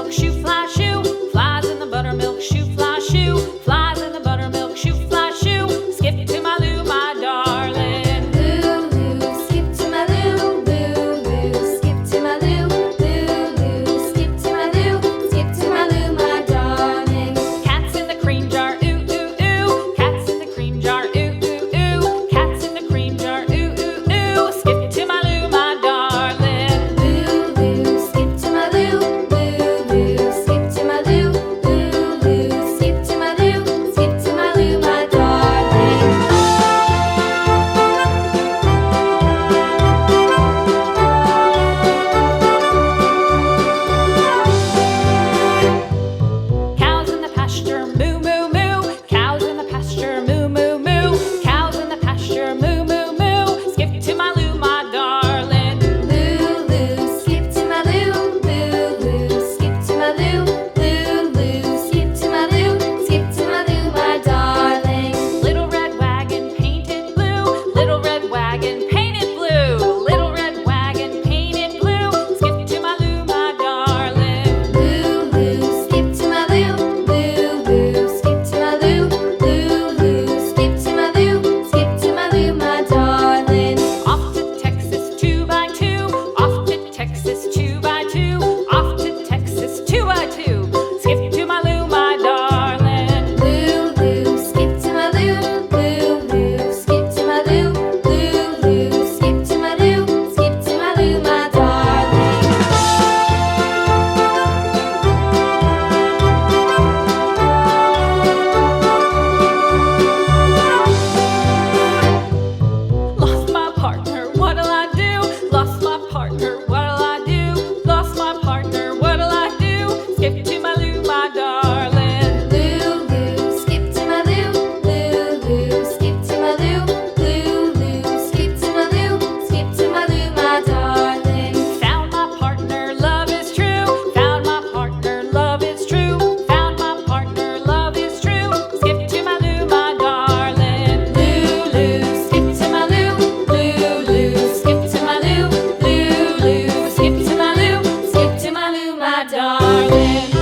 buttermilk shoe, fly shoe. Flies in the buttermilk shoe, fly shoe. Flies in the buttermilk shoe, fly shoe. Skip to my Lou, my darling. Lou, skip to my Lou, Lou, skip to my Lou, Lou, skip to my Lou, skip to my Lou, my darling. Cats in the cream jar, ooh, ooh, ooh. Cats in the cream jar, ooh, ooh, ooh. Cats in the cream jar, ooh, ooh, ooh. Skip to my Lou, my darling. Lou, skip to my Lou, Lou, skip to my Lou, Lou, skip to my Lou, skip to my Lou, my darling. Cows in the pasture, moo, moo, moo. Cows in the pasture, moo, moo, moo. Cows in the pasture, moo, moo, moo. Skip to my Lou, my darling. Lou, skip to my Lou, Lou, skip to my Lou, Lou, skip to my Lou, skip to my Lou, my darling. Little red wagon painted blue. Little red wagon painted blue. Little red wagon painted blue. Skip to my Lou, my darling. Lou, skip to my Lou, Lou, skip to my Lou, Lou, skip to my Lou, skip to my Lou, my darling. Off to Texas 2x2. Off to Texas 2x2. Off to Texas 2x2. Skip to my Lou, my darling. Lou, skip to my Lou, Lou, skip to my Lou, Lou, skip to my Lou, skip to my Lou, my darling. Lost my partner, what'll I do? Lost my partner, what'll I do? Lost my partner, what'll I do? Skip to my Lou, my darling. Lou, skip to my Lou, Lou, skip to my Lou, Lou, skip to my Lou, skip to my Lou, my darling. Found my partner, love is true. Found my partner, love is true. Found my partner, love is true. Skip to my Lou, my darling. Lou, skip to my Lou, Lou, skip to my Lou, Lou, skip to my Lou, skip to my Lou, my darling.